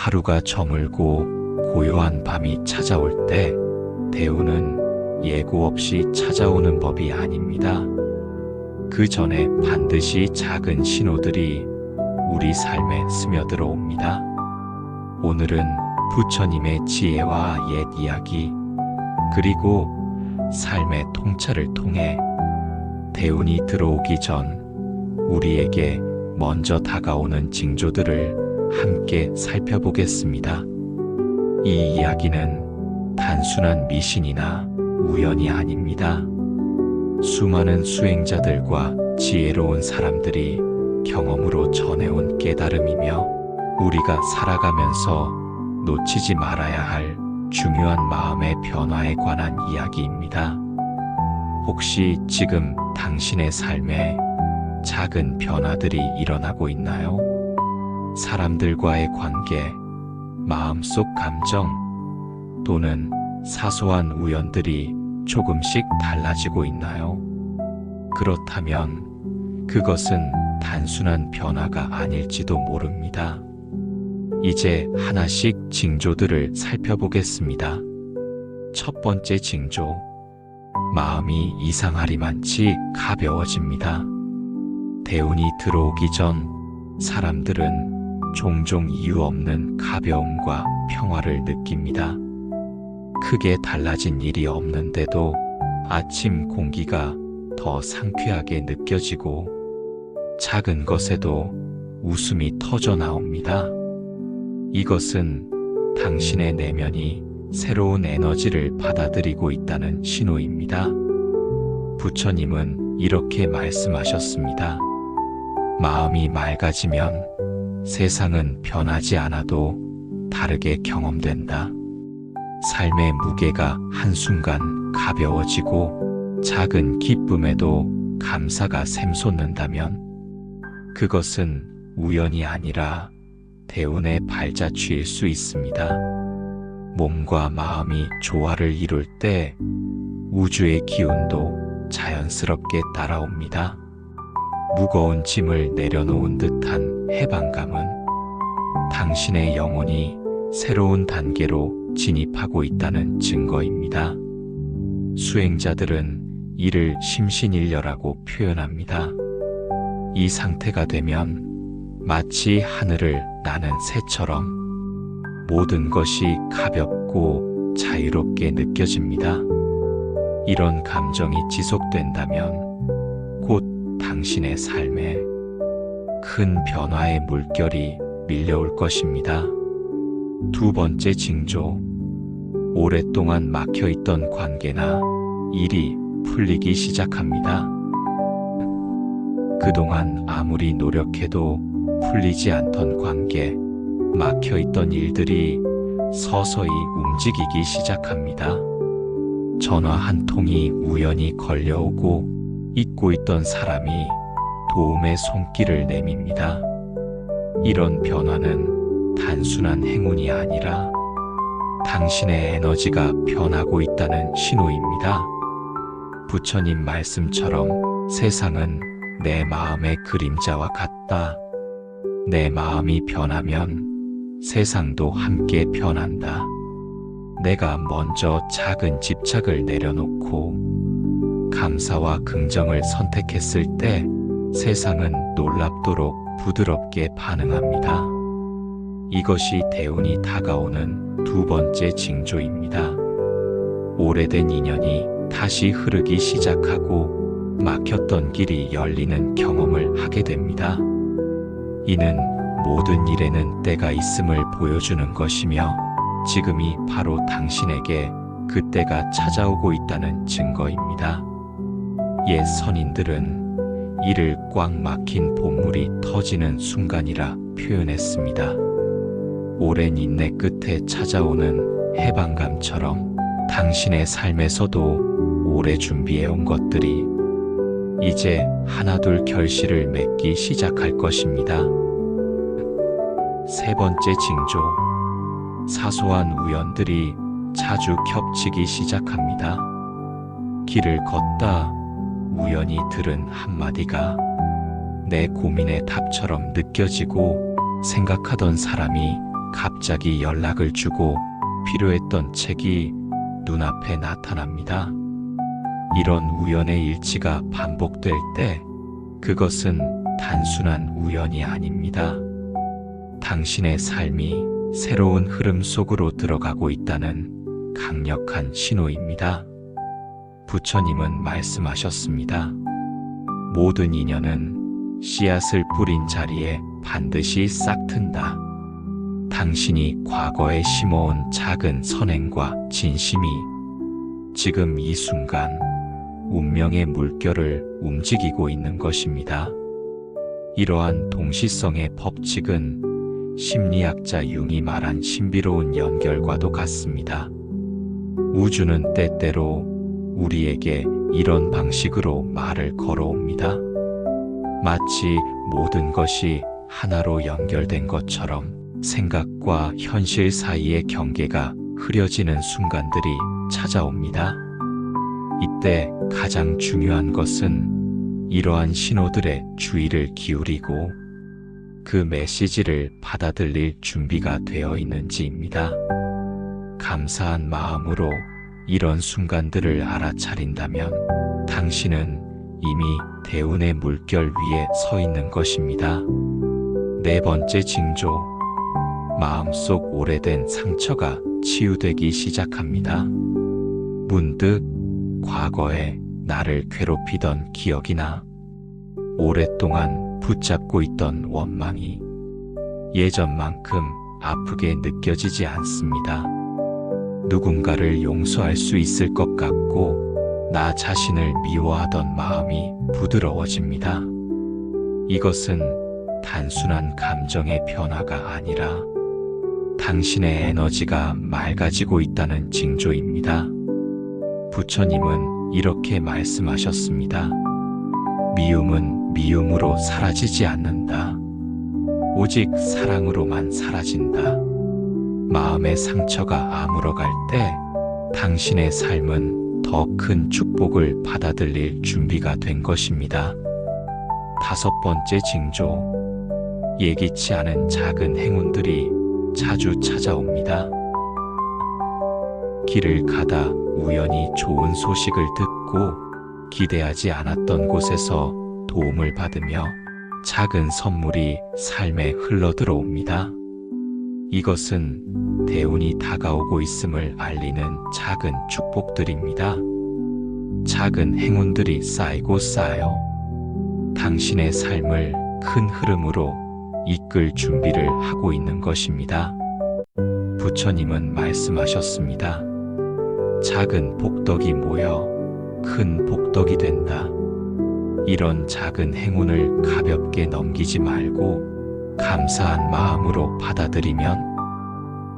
하루가 저물고 고요한 밤이 찾아올 때 대우는 예고 없이 찾아오는 법이 아닙니다. 그 전에 반드시 작은 신호들이 우리 삶에 스며들어 옵니다. 오늘은 부처님의 지혜와 옛 이야기, 그리고 삶의 통찰을 통해 대운이 들어오기 전 우리에게 먼저 다가오는 징조들을 함께 살펴보겠습니다. 이 이야기는 단순한 미신이나 우연이 아닙니다. 수많은 수행자들과 지혜로운 사람들이 경험으로 전해온 깨달음이며 우리가 살아가면서 놓치지 말아야 할 중요한 마음의 변화에 관한 이야기입니다. 혹시 지금 당신의 삶에 작은 변화들이 일어나고 있나요? 사람들과의 관계, 마음속 감정, 또는 사소한 우연들이 조금씩 달라지고 있나요? 그렇다면 그것은 단순한 변화가 아닐지도 모릅니다. 이제 하나씩 징조들을 살펴보겠습니다. 첫 번째 징조, 마음이 이상하리만치 가벼워집니다. 대운이 들어오기 전 사람들은 종종 이유 없는 가벼움과 평화를 느낍니다. 크게 달라진 일이 없는데도 아침 공기가 더 상쾌하게 느껴지고 작은 것에도 웃음이 터져 나옵니다. 이것은 당신의 내면이 새로운 에너지를 받아들이고 있다는 신호입니다. 부처님은 이렇게 말씀하셨습니다. 마음이 맑아지면 세상은 변하지 않아도 다르게 경험된다. 삶의 무게가 한순간 가벼워지고 작은 기쁨에도 감사가 샘솟는다면 그것은 우연이 아니라 대운의 발자취일 수 있습니다. 몸과 마음이 조화를 이룰 때 우주의 기운도 자연스럽게 따라옵니다. 무거운 짐을 내려놓은 듯한 해방감은 당신의 영혼이 새로운 단계로 진입하고 있다는 증거입니다. 수행자들은 이를 심신일려라고 표현합니다. 이 상태가 되면 마치 하늘을 나는 새처럼 모든 것이 가볍고 자유롭게 느껴집니다. 이런 감정이 지속된다면 곧 당신의 삶에 큰 변화의 물결이 밀려올 것입니다. 두 번째 징조, 오랫동안 막혀있던 관계나 일이 풀리기 시작합니다. 그동안 아무리 노력해도 풀리지 않던 관계, 막혀있던 일들이 서서히 움직이기 시작합니다. 전화 한 통이 우연히 걸려오고 잊고 있던 사람이 도움의 손길을 내밉니다. 이런 변화는 단순한 행운이 아니라 당신의 에너지가 변하고 있다는 신호입니다. 부처님 말씀처럼 세상은 내 마음의 그림자와 같다. 내 마음이 변하면 세상도 함께 변한다. 내가 먼저 작은 집착을 내려놓고 감사와 긍정을 선택했을 때 세상은 놀랍도록 부드럽게 반응합니다. 이것이 대운이 다가오는 두 번째 징조입니다. 오래된 인연이 다시 흐르기 시작하고 막혔던 길이 열리는 경험을 하게 됩니다. 이는 모든 일에는 때가 있음을 보여주는 것이며 지금이 바로 당신에게 그 때가 찾아오고 있다는 증거입니다. 옛 선인들은 이를 꽉 막힌 보물이 터지는 순간이라 표현했습니다. 오랜 인내 끝에 찾아오는 해방감처럼 당신의 삶에서도 오래 준비해온 것들이 이제 하나둘 결실을 맺기 시작할 것입니다. 세 번째 징조, 사소한 우연들이 자주 겹치기 시작합니다. 길을 걷다 우연히 들은 한마디가 내 고민의 답처럼 느껴지고 생각하던 사람이 갑자기 연락을 주고 필요했던 책이 눈앞에 나타납니다. 이런 우연의 일치가 반복될 때 그것은 단순한 우연이 아닙니다. 당신의 삶이 새로운 흐름 속으로 들어가고 있다는 강력한 신호입니다. 부처님은 말씀하셨습니다. 모든 인연은 씨앗을 뿌린 자리에 반드시 싹튼다. 당신이 과거에 심어온 작은 선행과 진심이 지금 이 순간 운명의 물결을 움직이고 있는 것입니다. 이러한 동시성의 법칙은 심리학자 융이 말한 신비로운 연결과도 같습니다. 우주는 때때로 우리에게 이런 방식으로 말을 걸어옵니다. 마치 모든 것이 하나로 연결된 것처럼 생각과 현실 사이의 경계가 흐려지는 순간들이 찾아옵니다. 이때 가장 중요한 것은 이러한 신호들의 주의를 기울이고 그 메시지를 받아들일 준비가 되어 있는지입니다. 감사한 마음으로 이런 순간들을 알아차린다면 당신은 이미 대운의 물결 위에 서 있는 것입니다. 네 번째 징조, 마음속 오래된 상처가 치유되기 시작합니다. 문득 과거에 나를 괴롭히던 기억이나 오랫동안 붙잡고 있던 원망이 예전만큼 아프게 느껴지지 않습니다. 누군가를 용서할 수 있을 것 같고 나 자신을 미워하던 마음이 부드러워집니다. 이것은 단순한 감정의 변화가 아니라 당신의 에너지가 맑아지고 있다는 징조입니다. 부처님은 이렇게 말씀하셨습니다. 미움은 미움으로 사라지지 않는다. 오직 사랑으로만 사라진다. 마음의 상처가 아물어갈 때 당신의 삶은 더 큰 축복을 받아들일 준비가 된 것입니다. 다섯 번째 징조, 예기치 않은 작은 행운들이 자주 찾아옵니다. 길을 가다 우연히 좋은 소식을 듣고 기대하지 않았던 곳에서 도움을 받으며 작은 선물이 삶에 흘러들어옵니다. 이것은 대운이 다가오고 있음을 알리는 작은 축복들입니다. 작은 행운들이 쌓이고 쌓여 당신의 삶을 큰 흐름으로 이끌 준비를 하고 있는 것입니다. 부처님은 말씀하셨습니다. 작은 복덕이 모여 큰 복덕이 된다. 이런 작은 행운을 가볍게 넘기지 말고 감사한 마음으로 받아들이면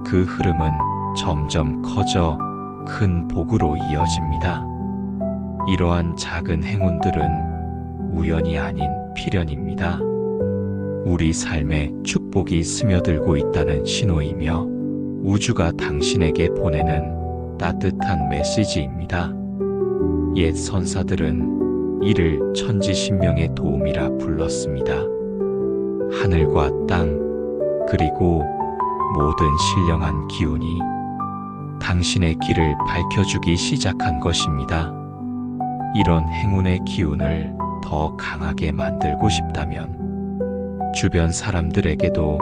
그 흐름은 점점 커져 큰 복으로 이어집니다. 이러한 작은 행운들은 우연이 아닌 필연입니다. 우리 삶에 축복이 스며들고 있다는 신호이며 우주가 당신에게 보내는 따뜻한 메시지입니다. 옛 선사들은 이를 천지신명의 도움이라 불렀습니다. 하늘과 땅, 그리고 모든 신령한 기운이 당신의 길을 밝혀주기 시작한 것입니다. 이런 행운의 기운을 더 강하게 만들고 싶다면 주변 사람들에게도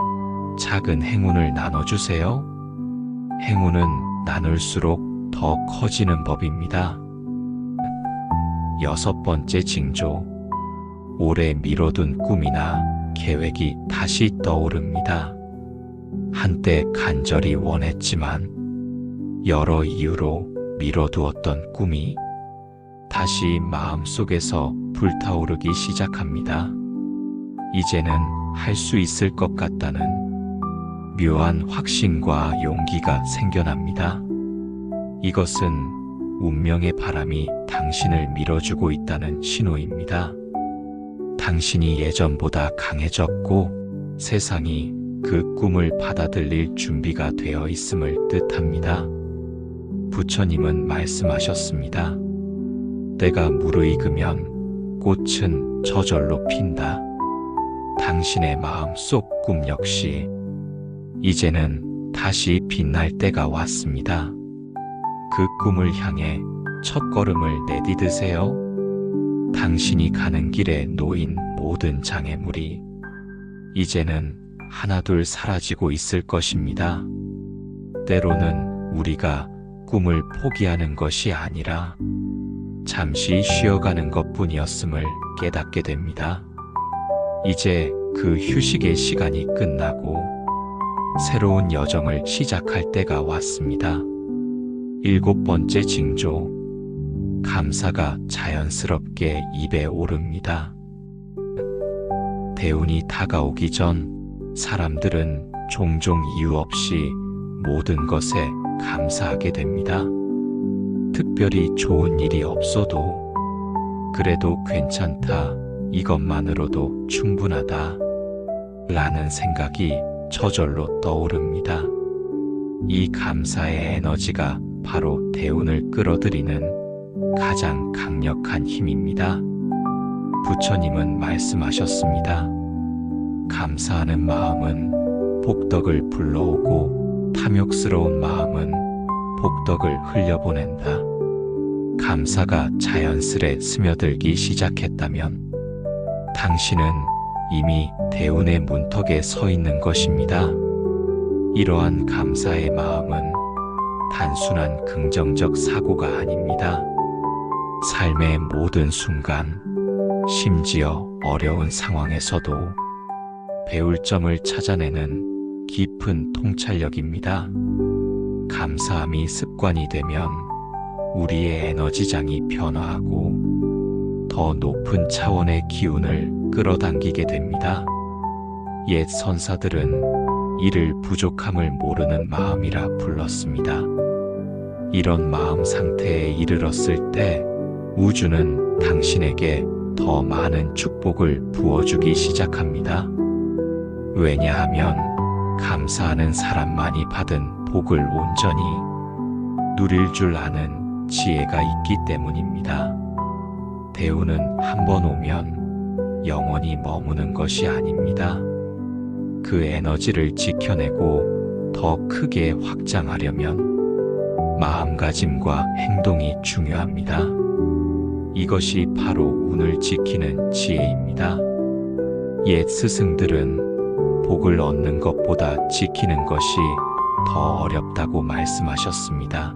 작은 행운을 나눠주세요. 행운은 나눌수록 더 커지는 법입니다. 여섯 번째 징조, 오래 미뤄둔 꿈이나 계획이 다시 떠오릅니다. 한때 간절히 원했지만 여러 이유로 미뤄두었던 꿈이 다시 마음속에서 불타오르기 시작합니다. 이제는 할 수 있을 것 같다는 묘한 확신과 용기가 생겨납니다. 이것은 운명의 바람이 당신을 밀어주고 있다는 신호입니다. 당신이 예전보다 강해졌고 세상이 그 꿈을 받아들일 준비가 되어 있음을 뜻합니다. 부처님은 말씀하셨습니다. 때가 무르익으면 꽃은 저절로 핀다. 당신의 마음속 꿈 역시 이제는 다시 빛날 때가 왔습니다. 그 꿈을 향해 첫걸음을 내디드세요. 당신이 가는 길에 놓인 모든 장애물이 이제는 하나둘 사라지고 있을 것입니다. 때로는 우리가 꿈을 포기하는 것이 아니라 잠시 쉬어가는 것뿐이었음을 깨닫게 됩니다. 이제 그 휴식의 시간이 끝나고 새로운 여정을 시작할 때가 왔습니다. 7번째 징조, 감사가 자연스럽게 입에 오릅니다. 대운이 다가오기 전 사람들은 종종 이유 없이 모든 것에 감사하게 됩니다. 특별히 좋은 일이 없어도 그래도 괜찮다, 이것만으로도 충분하다 라는 생각이 저절로 떠오릅니다. 이 감사의 에너지가 바로 대운을 끌어들이는 가장 강력한 힘입니다. 부처님은 말씀하셨습니다. 감사하는 마음은 복덕을 불러오고 탐욕스러운 마음은 복덕을 흘려보낸다. 감사가 자연스레 스며들기 시작했다면 당신은 이미 대운의 문턱에 서 있는 것입니다. 이러한 감사의 마음은 단순한 긍정적 사고가 아닙니다. 삶의 모든 순간, 심지어 어려운 상황에서도 배울 점을 찾아내는 깊은 통찰력입니다. 감사함이 습관이 되면 우리의 에너지장이 변화하고 더 높은 차원의 기운을 끌어당기게 됩니다. 옛 선사들은 이를 부족함을 모르는 마음이라 불렀습니다. 이런 마음 상태에 이르렀을 때 우주는 당신에게 더 많은 축복을 부어주기 시작합니다. 왜냐하면 감사하는 사람만이 받은 복을 온전히 누릴 줄 아는 지혜가 있기 때문입니다. 대운은 한 번 오면 영원히 머무는 것이 아닙니다. 그 에너지를 지켜내고 더 크게 확장하려면 마음가짐과 행동이 중요합니다. 이것이 바로 운을 지키는 지혜입니다. 옛 스승들은 복을 얻는 것보다 지키는 것이 더 어렵다고 말씀하셨습니다.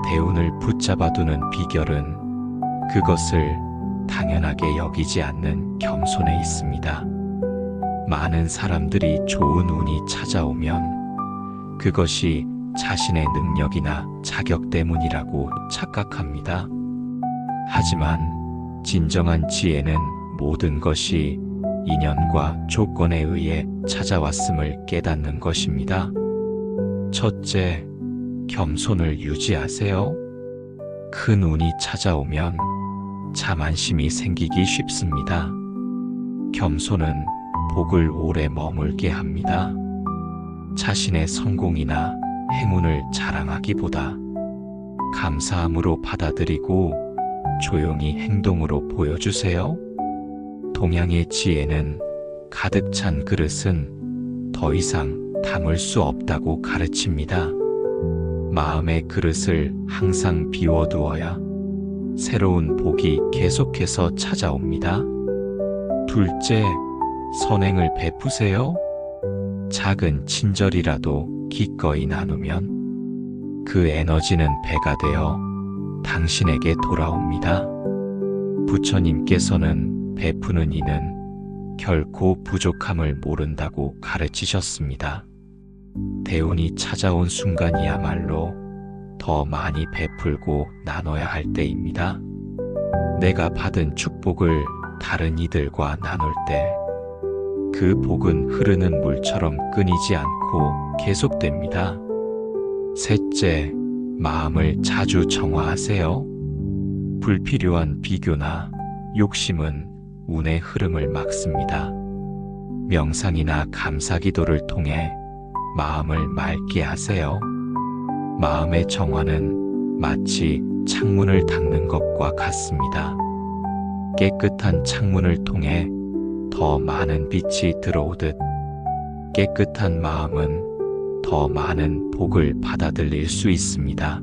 대운을 붙잡아두는 비결은 그것을 당연하게 여기지 않는 겸손에 있습니다. 많은 사람들이 좋은 운이 찾아오면 그것이 자신의 능력이나 자격 때문이라고 착각합니다. 하지만 진정한 지혜는 모든 것이 인연과 조건에 의해 찾아왔음을 깨닫는 것입니다. 첫째, 겸손을 유지하세요. 큰 운이 찾아오면 자만심이 생기기 쉽습니다. 겸손은 복을 오래 머물게 합니다. 자신의 성공이나 행운을 자랑하기보다 감사함으로 받아들이고 조용히 행동으로 보여주세요. 동양의 지혜는 가득 찬 그릇은 더 이상 담을 수 없다고 가르칩니다. 마음의 그릇을 항상 비워두어야 새로운 복이 계속해서 찾아옵니다. 둘째, 선행을 베푸세요. 작은 친절이라도 기꺼이 나누면 그 에너지는 배가 되어 당신에게 돌아옵니다. 부처님께서는 베푸는 이는 결코 부족함을 모른다고 가르치셨습니다. 대운이 찾아온 순간이야말로 더 많이 베풀고 나눠야 할 때입니다. 내가 받은 축복을 다른 이들과 나눌 때 그 복은 흐르는 물처럼 끊이지 않고 계속됩니다. 셋째, 마음을 자주 정화하세요. 불필요한 비교나 욕심은 운의 흐름을 막습니다. 명상이나 감사 기도를 통해 마음을 맑게 하세요. 마음의 정화는 마치 창문을 닦는 것과 같습니다. 깨끗한 창문을 통해 더 많은 빛이 들어오듯 깨끗한 마음은 더 많은 복을 받아들일 수 있습니다.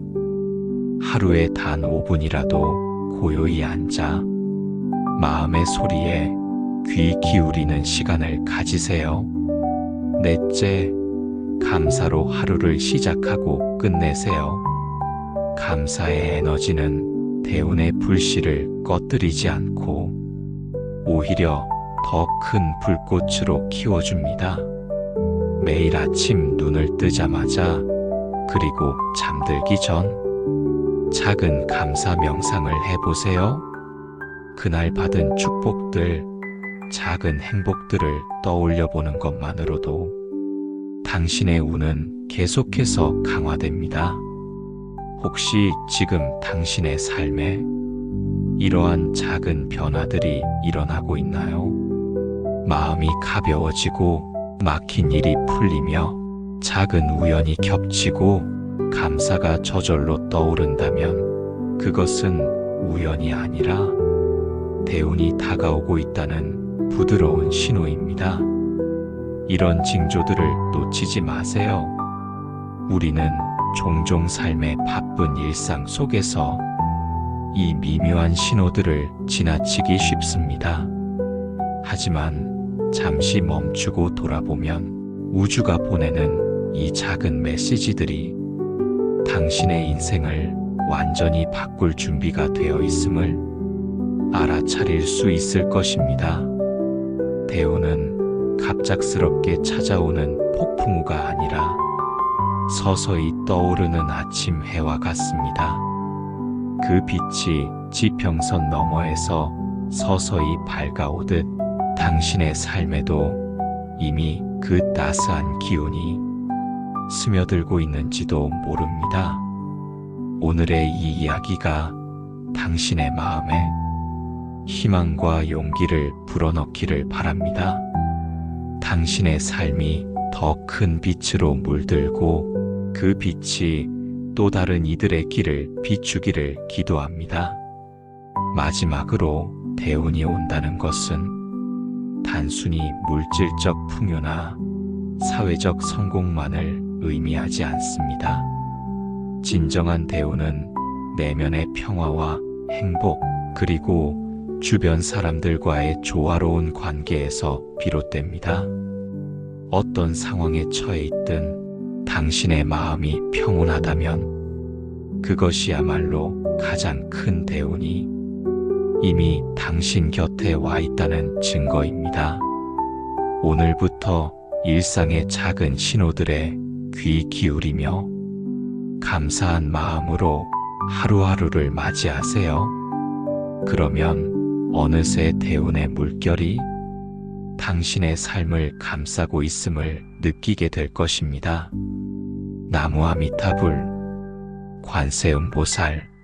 하루에 단 5분이라도 고요히 앉아 마음의 소리에 귀 기울이는 시간을 가지세요. 넷째, 감사로 하루를 시작하고 끝내세요. 감사의 에너지는 대운의 불씨를 꺼뜨리지 않고 오히려 더 큰 불꽃으로 키워줍니다. 매일 아침 눈을 뜨자마자 그리고 잠들기 전 작은 감사 명상을 해보세요. 그날 받은 축복들, 작은 행복들을 떠올려 보는 것만으로도 당신의 운은 계속해서 강화됩니다. 혹시 지금 당신의 삶에 이러한 작은 변화들이 일어나고 있나요? 마음이 가벼워지고 막힌 일이 풀리며 작은 우연이 겹치고 감사가 저절로 떠오른다면 그것은 우연이 아니라 대운이 다가오고 있다는 부드러운 신호입니다. 이런 징조들을 놓치지 마세요. 우리는 종종 삶의 바쁜 일상 속에서 이 미묘한 신호들을 지나치기 쉽습니다. 하지만 잠시 멈추고 돌아보면 우주가 보내는 이 작은 메시지들이 당신의 인생을 완전히 바꿀 준비가 되어 있음을 알아차릴 수 있을 것입니다. 대운은 갑작스럽게 찾아오는 폭풍우가 아니라 서서히 떠오르는 아침 해와 같습니다. 그 빛이 지평선 너머에서 서서히 밝아오듯 당신의 삶에도 이미 그 따스한 기운이 스며들고 있는지도 모릅니다. 오늘의 이 이야기가 당신의 마음에 희망과 용기를 불어넣기를 바랍니다. 당신의 삶이 더 큰 빛으로 물들고 그 빛이 또 다른 이들의 길을 비추기를 기도합니다. 마지막으로 대운이 온다는 것은 단순히 물질적 풍요나 사회적 성공만을 의미하지 않습니다. 진정한 대운은 내면의 평화와 행복, 그리고 주변 사람들과의 조화로운 관계에서 비롯됩니다. 어떤 상황에 처해 있든 당신의 마음이 평온하다면 그것이야말로 가장 큰 대운이 이미 당신 곁에 와 있다는 증거입니다. 오늘부터 일상의 작은 신호들에 귀 기울이며 감사한 마음으로 하루하루를 맞이하세요. 그러면 어느새 대운의 물결이 당신의 삶을 감싸고 있음을 느끼게 될 것입니다. 나무아미타불, 관세음보살.